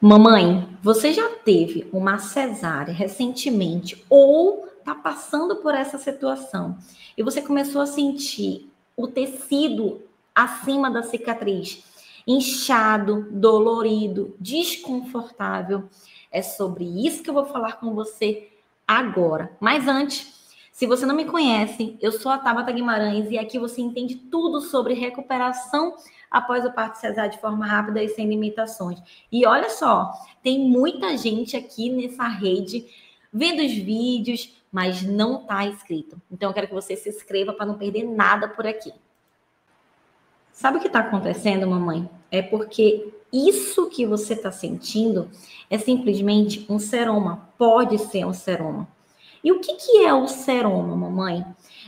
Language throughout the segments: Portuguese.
Mamãe, você já teve uma cesárea recentemente ou está passando por essa situação e você começou a sentir o tecido acima da cicatriz inchado, dolorido, desconfortável? É sobre isso que eu vou falar com você agora. Mas antes, se você não me conhece, eu sou a Tabata Guimarães e aqui você entende tudo sobre recuperação após o parto cesáreo de forma rápida e sem limitações. E olha só, tem muita gente aqui nessa rede vendo os vídeos, mas não está inscrito. Então eu quero que você se inscreva para não perder nada por aqui. Sabe o que está acontecendo, mamãe? É porque isso que você está sentindo é simplesmente um seroma. Pode ser um seroma. E o que é o seroma, mamãe?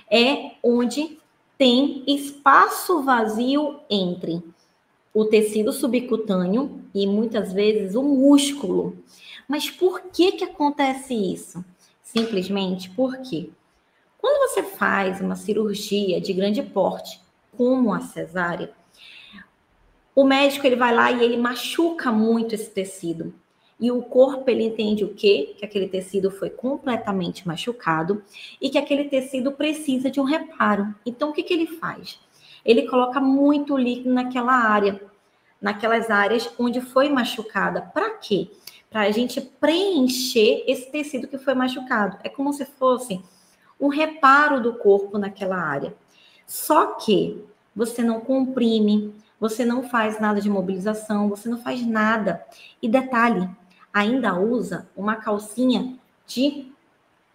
É onde tem espaço vazio entre o tecido subcutâneo e muitas vezes o músculo. Mas por que acontece isso? Simplesmente porque quando você faz uma cirurgia de grande porte, como a cesárea, o médico ele vai lá e ele machuca muito esse tecido. E o corpo ele entende o quê? Que aquele tecido foi completamente machucado e que aquele tecido precisa de um reparo. Então o que ele faz? Ele coloca muito líquido naquela área, naquelas áreas onde foi machucada. Para quê? Para a gente preencher esse tecido que foi machucado. É como se fosse um reparo do corpo naquela área. Só que você não comprime, você não faz nada de mobilização, você não faz nada. E detalhe, ainda usa uma calcinha de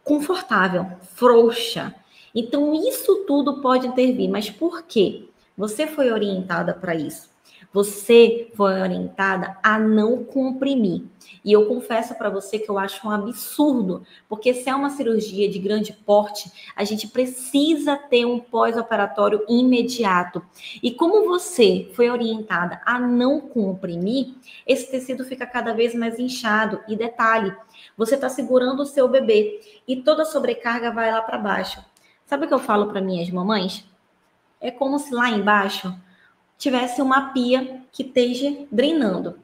confortável, frouxa. Então, isso tudo pode intervir. Mas por quê? Você foi orientada para isso. Você foi orientada a não comprimir. E eu confesso para você que eu acho um absurdo, porque se é uma cirurgia de grande porte, a gente precisa ter um pós-operatório imediato. E como você foi orientada a não comprimir, esse tecido fica cada vez mais inchado. E detalhe, você está segurando o seu bebê e toda a sobrecarga vai lá para baixo. Sabe o que eu falo para minhas mamães? É como se lá embaixo tivesse uma pia que esteja drenando.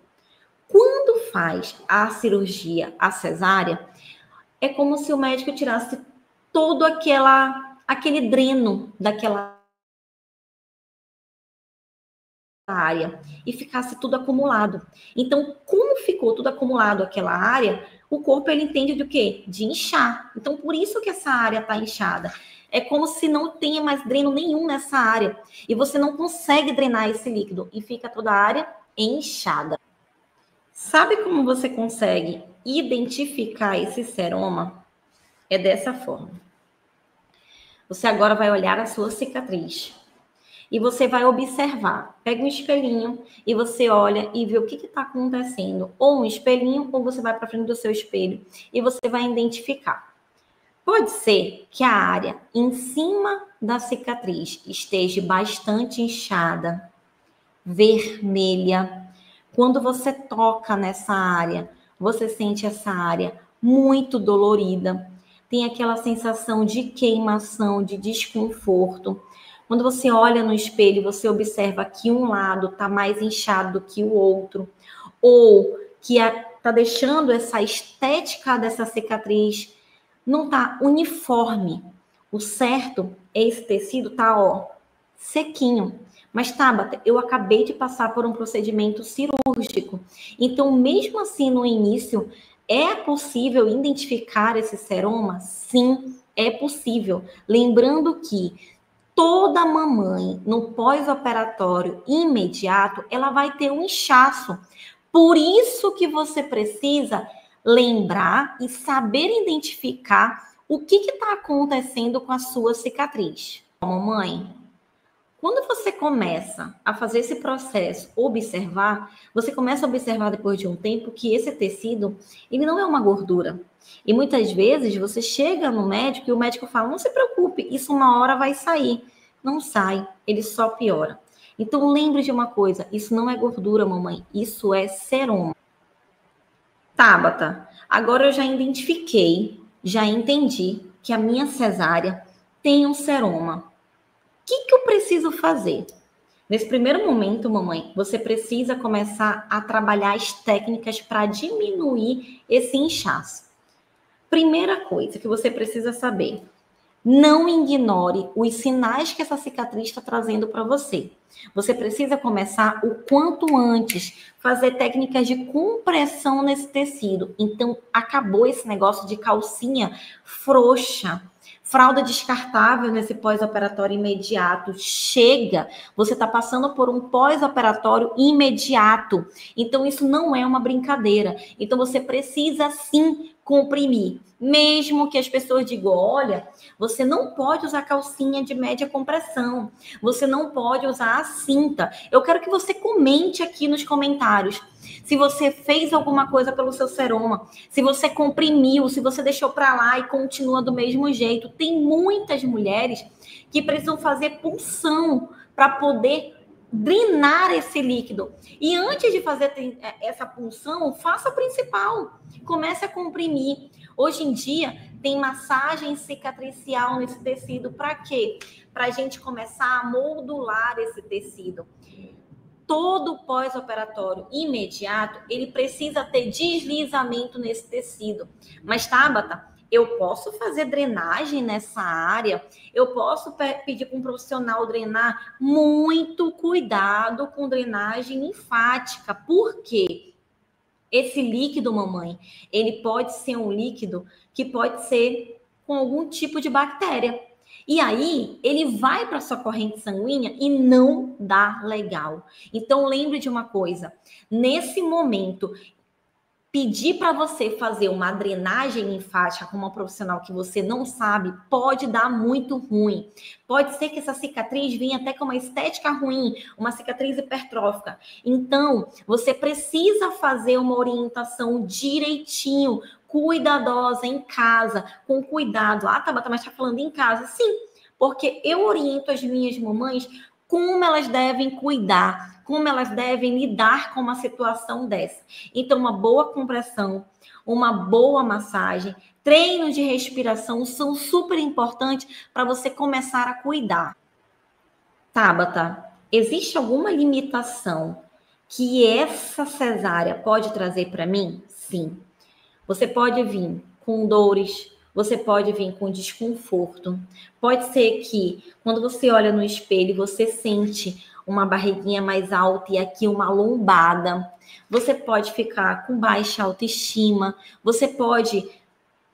Quando faz a cirurgia, a cesárea, é como se o médico tirasse todo aquele dreno daquela área e ficasse tudo acumulado. Então, como ficou tudo acumulado aquela área, o corpo ele entende do quê? De inchar. Então, por isso que essa área está inchada. É como se não tenha mais dreno nenhum nessa área. E você não consegue drenar esse líquido. E fica toda a área inchada. Sabe como você consegue identificar esse seroma? É dessa forma. Você agora vai olhar a sua cicatriz. E você vai observar. Pega um espelhinho e você olha e vê o que está acontecendo. Ou um espelhinho, ou você vai para frente do seu espelho e você vai identificar. Pode ser que a área em cima da cicatriz esteja bastante inchada, vermelha. Quando você toca nessa área, você sente essa área muito dolorida. Tem aquela sensação de queimação, de desconforto. Quando você olha no espelho, você observa que um lado está mais inchado do que o outro. Ou que está deixando essa estética dessa cicatriz não tá uniforme. O certo é esse tecido tá, ó, sequinho. Mas, Tabata, eu acabei de passar por um procedimento cirúrgico. Então, mesmo assim, no início, é possível identificar esse seroma? Sim, é possível. Lembrando que toda mamãe, no pós-operatório imediato, ela vai ter um inchaço. Por isso que você precisa lembrar e saber identificar o que está acontecendo com a sua cicatriz. Mamãe, quando você começa a fazer esse processo, observar, você começa a observar depois de um tempo que esse tecido, ele não é uma gordura. E muitas vezes você chega no médico e o médico fala, não se preocupe, isso uma hora vai sair. Não sai, ele só piora. Então lembre de uma coisa, isso não é gordura, mamãe, isso é seroma. Tabata, agora eu já identifiquei, já entendi que a minha cesárea tem um seroma. O que eu preciso fazer? Nesse primeiro momento, mamãe, você precisa começar a trabalhar as técnicas para diminuir esse inchaço. Primeira coisa que você precisa saber: não ignore os sinais que essa cicatriz está trazendo para você. Você precisa começar o quanto antes, fazer técnicas de compressão nesse tecido. Então, acabou esse negócio de calcinha frouxa, fralda descartável nesse pós-operatório imediato. Chega! Você está passando por um pós-operatório imediato. Então, isso não é uma brincadeira. Então, você precisa sim comprimir. Mesmo que as pessoas digam, olha, você não pode usar calcinha de média compressão, você não pode usar a cinta. Eu quero que você comente aqui nos comentários se você fez alguma coisa pelo seu seroma, se você comprimiu, se você deixou para lá e continua do mesmo jeito. Tem muitas mulheres que precisam fazer punção para poder drenar esse líquido. E antes de fazer essa punção, faça a principal. Comece a comprimir. Hoje em dia, tem massagem cicatricial nesse tecido. Para quê? Para a gente começar a moldular esse tecido. Todo pós-operatório imediato, ele precisa ter deslizamento nesse tecido. Mas, Tabata, eu posso fazer drenagem nessa área? Eu posso pedir para um profissional drenar? Muito cuidado com drenagem linfática. Por quê? Esse líquido, mamãe, ele pode ser um líquido que pode ser com algum tipo de bactéria. E aí, ele vai para a sua corrente sanguínea e não dá legal. Então, lembre de uma coisa. Nesse momento, pedir para você fazer uma drenagem linfática com uma profissional que você não sabe pode dar muito ruim. Pode ser que essa cicatriz venha até com uma estética ruim, uma cicatriz hipertrófica. Então, você precisa fazer uma orientação direitinho, cuidadosa, em casa, com cuidado. Ah, Tabata, mas está falando em casa? Sim, porque eu oriento as minhas mamães como elas devem cuidar, como elas devem lidar com uma situação dessa. Então, uma boa compressão, uma boa massagem, treino de respiração são super importantes para você começar a cuidar. Tabata, existe alguma limitação que essa cesárea pode trazer para mim? Sim. Você pode vir com dores, você pode vir com desconforto. Pode ser que, quando você olha no espelho, você sente uma barriguinha mais alta e aqui uma lombada. Você pode ficar com baixa autoestima. Você pode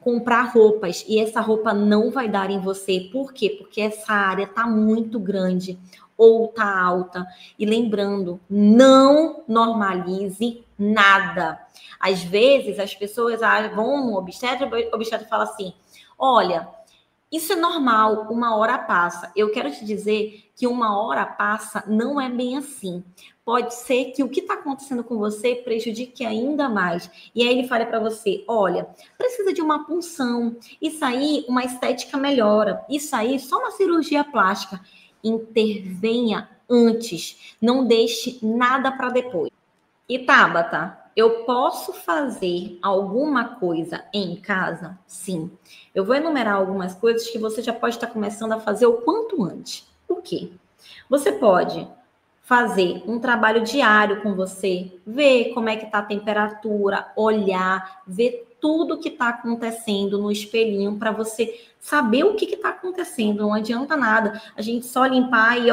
comprar roupas e essa roupa não vai dar em você. Por quê? Porque essa área está muito grande ou está alta. E lembrando, não normalize nada. Às vezes, as pessoas vão no obstetra, o obstetra fala assim, olha, isso é normal, uma hora passa. Eu quero te dizer que uma hora passa não é bem assim. Pode ser que o que está acontecendo com você prejudique ainda mais. E aí ele fala para você, olha, precisa de uma punção. Isso aí, uma estética melhora. Isso aí, só uma cirurgia plástica. Intervenha antes. Não deixe nada para depois. E Tabata, eu posso fazer alguma coisa em casa? Sim. Eu vou enumerar algumas coisas que você já pode estar começando a fazer o quanto antes. O quê? Você pode fazer um trabalho diário com você, ver como é que está a temperatura, olhar, ver tudo que está acontecendo no espelhinho para você saber o que está acontecendo. Não adianta nada a gente só limpar e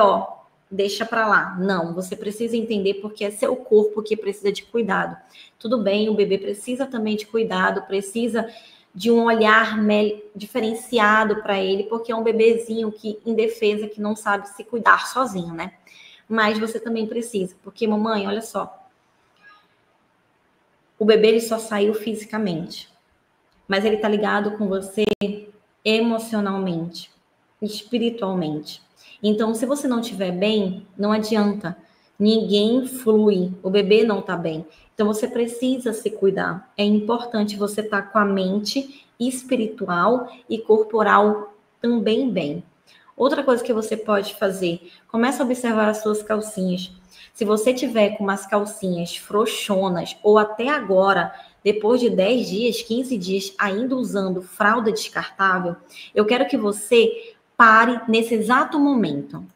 deixa para lá. Não, você precisa entender porque é seu corpo que precisa de cuidado. Tudo bem, o bebê precisa também de cuidado, precisa de um olhar diferenciado para ele, porque é um bebezinho que indefesa, que não sabe se cuidar sozinho, né? Mas você também precisa, porque mamãe, olha só, o bebê ele só saiu fisicamente, mas ele tá ligado com você emocionalmente, espiritualmente. Então, se você não estiver bem, não adianta. Ninguém flui. O bebê não tá bem. Então, você precisa se cuidar. É importante você estar com a mente espiritual e corporal também bem. Outra coisa que você pode fazer, começa a observar as suas calcinhas. Se você tiver com umas calcinhas frouxonas ou até agora, depois de 10 dias, 15 dias, ainda usando fralda descartável, eu quero que você pare nesse exato momento.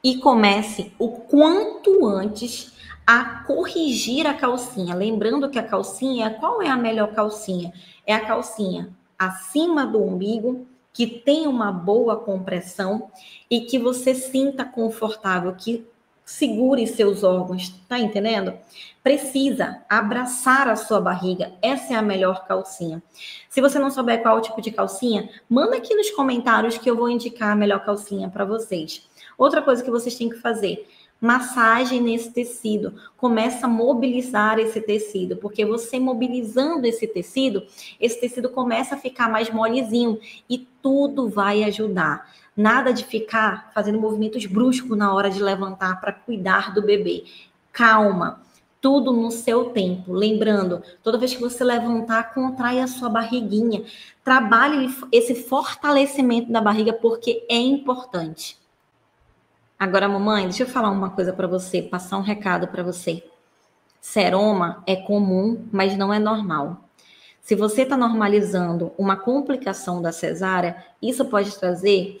e comece o quanto antes a corrigir a calcinha. Lembrando que a calcinha, qual é a melhor calcinha? É a calcinha acima do umbigo, que tem uma boa compressão e que você sinta confortável, que segure seus órgãos, tá entendendo? Precisa abraçar a sua barriga, essa é a melhor calcinha. Se você não souber qual tipo de calcinha, manda aqui nos comentários que eu vou indicar a melhor calcinha para vocês. Outra coisa que vocês têm que fazer, massagem nesse tecido, começa a mobilizar esse tecido, porque você mobilizando esse tecido começa a ficar mais molezinho e tudo vai ajudar. Nada de ficar fazendo movimentos bruscos na hora de levantar para cuidar do bebê. Calma, tudo no seu tempo. Lembrando, toda vez que você levantar, contrai a sua barriguinha. Trabalhe esse fortalecimento da barriga porque é importante. Agora, mamãe, deixa eu falar uma coisa para você, passar um recado para você. Seroma é comum, mas não é normal. Se você está normalizando uma complicação da cesárea, isso pode trazer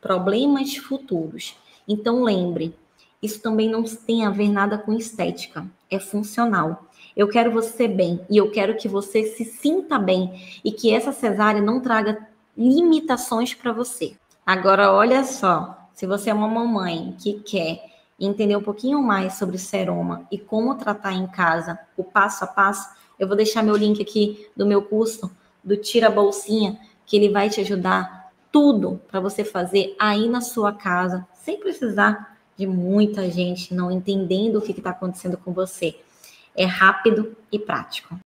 problemas futuros. Então, lembre, isso também não tem a ver nada com estética, é funcional. Eu quero você bem e eu quero que você se sinta bem e que essa cesárea não traga limitações para você. Agora, olha só, se você é uma mamãe que quer entender um pouquinho mais sobre seroma e como tratar em casa, o passo a passo, eu vou deixar meu link aqui do meu curso, do Tira a Bolsinha, que ele vai te ajudar tudo para você fazer aí na sua casa, sem precisar de muita gente não entendendo o que está acontecendo com você. É rápido e prático.